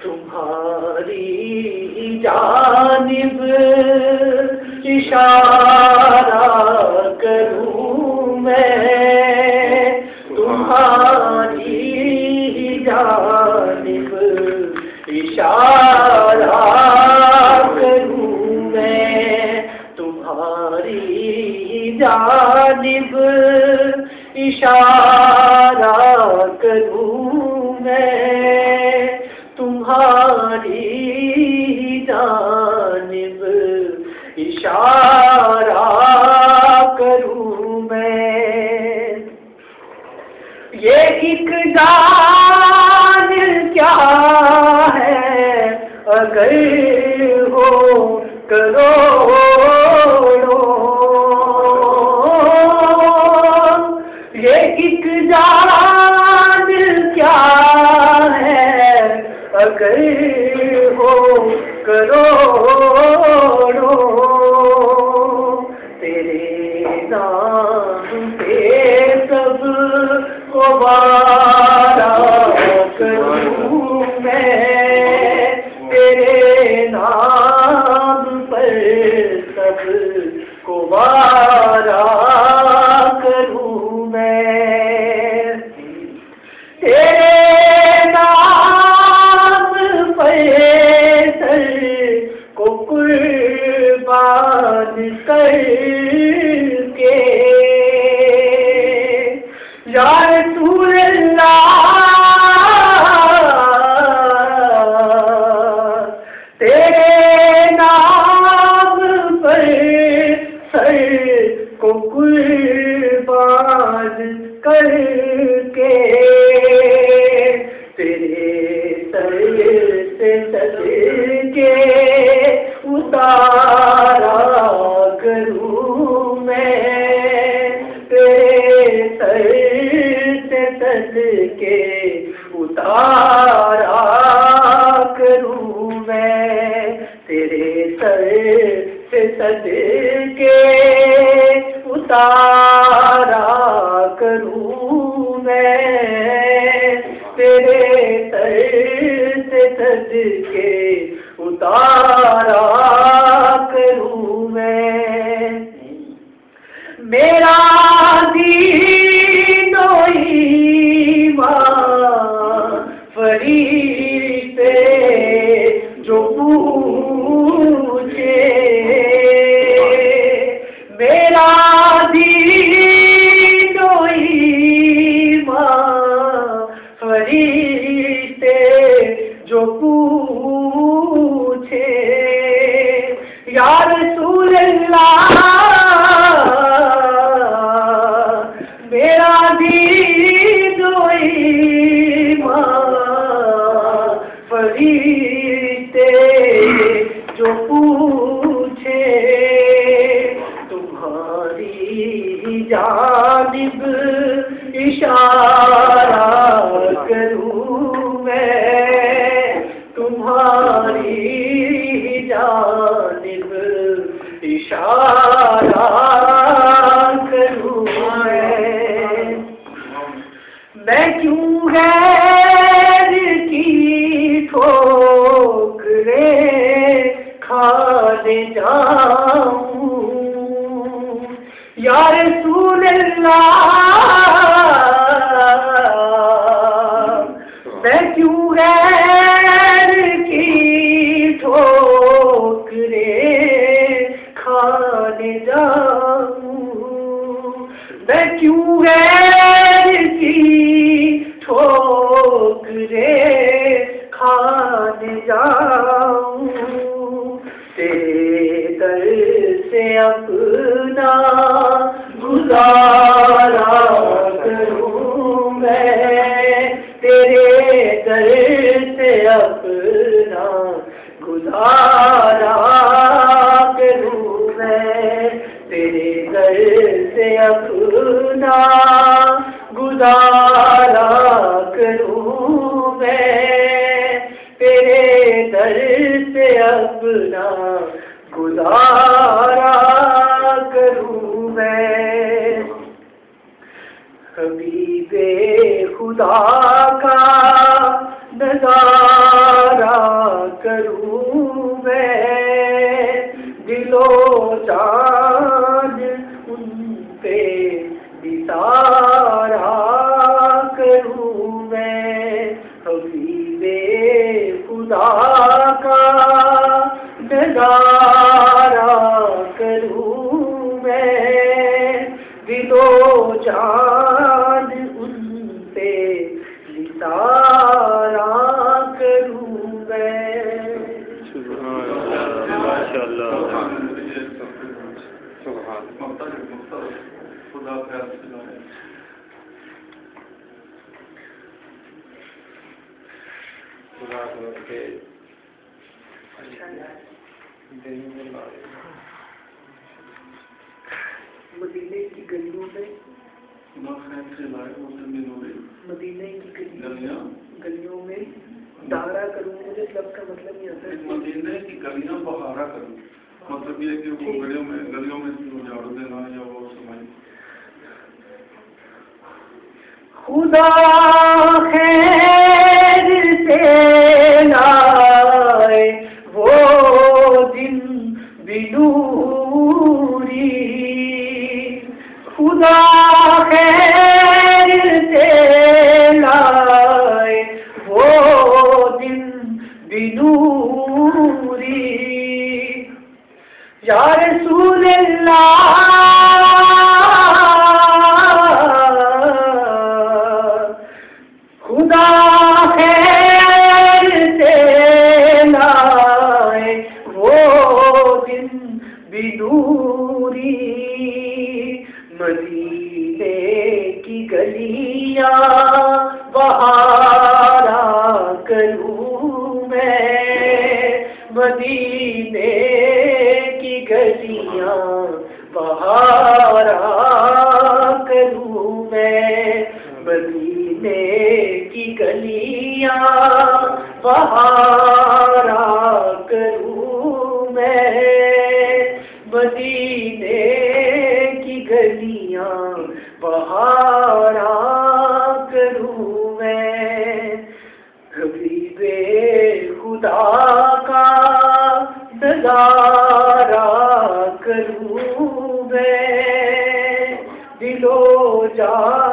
تمہاری جانب اشارہ کروں میں، تمہاری جانب اشارہ کروں میں، تمہاری جانب اشارہ کروں میں، تمہاری جانب اشارہ کروں میں۔ یہ ایک جان کیا ہے اگر ہو کروڑوں، یہ ایک جان کیا ہے اگر ہو کروڑوں، تیرے نام پہ سب کو بارہ کروں میں، تیرے نام پر سب کو بارہ کروں میں، تیرے نام پر سر کو قربان کر کے، یا رسول اللہ، تیرے نام پر سر کو قربان کر کے، تیرے سر سے صدقے اتارا کروں میں، تیرے سر سے صدقے اتارا کروں میں، تیرے سر سے صدقے اتارا کروں میں، تیرے سر سے صدقے اتارا کروں میں، میرا دین و ایمان فرشتے جو پوچھے، میرا دین و ایمان فرشتے جو پوچھے، یا رسول اللہ، میرا دین و ایمان فرشتے جو پوچھے، تمہاری جانب اشارہ کروں میں، تمہاری جانب اشارہ کروں میں کیوں غیر کی ٹھوکریں کھانے جاؤں، یا رسول اللہ، میں کیوں غیر کی ٹھوکریں کھانے جاؤں، میں کیوں غیر کی ٹھوکریں کھانے جاؤں، تیرے در سے اپنا گزارا کروں میں، تیرے در سے اپنا گزارا کروں میں، تیرے در سے اپنا گزارا کروں میں، تیرے در سے اپنا گزارا کروں میں، حبیب خدا کا خدا کا نظارہ کروں میں، دل و جان ان پہ نثارا کروں میں۔ ماشاء اللہ۔ مدینے کی گلیوں میں، مدینے کی گلیوں میں دہرا کروں، مجھے لفظ کا مطلب یہ ہوتا ہے مدینے کی گلیاں بہارا کروں، مطلب یہ کہ وہ گلیوں میں جھاڑو دینا یا وہ سمجھ خدا خیر سے لائے وہ دن بنوری، خدا خیر سے لائے وہ دن بنوری، یا رسول اللہ خدا خیر سے لائے وہ دن بنوری، مدینے کی گلیاں بہارا کروں میں، مدینے کی گلیاں بہارا کروں میں، مدینے کی گلیاں بہارا کروں میں، مدینے کی گلیاں بہارا کروں میں، حبیب خدا کا نظارہ کروں میں، دل و جان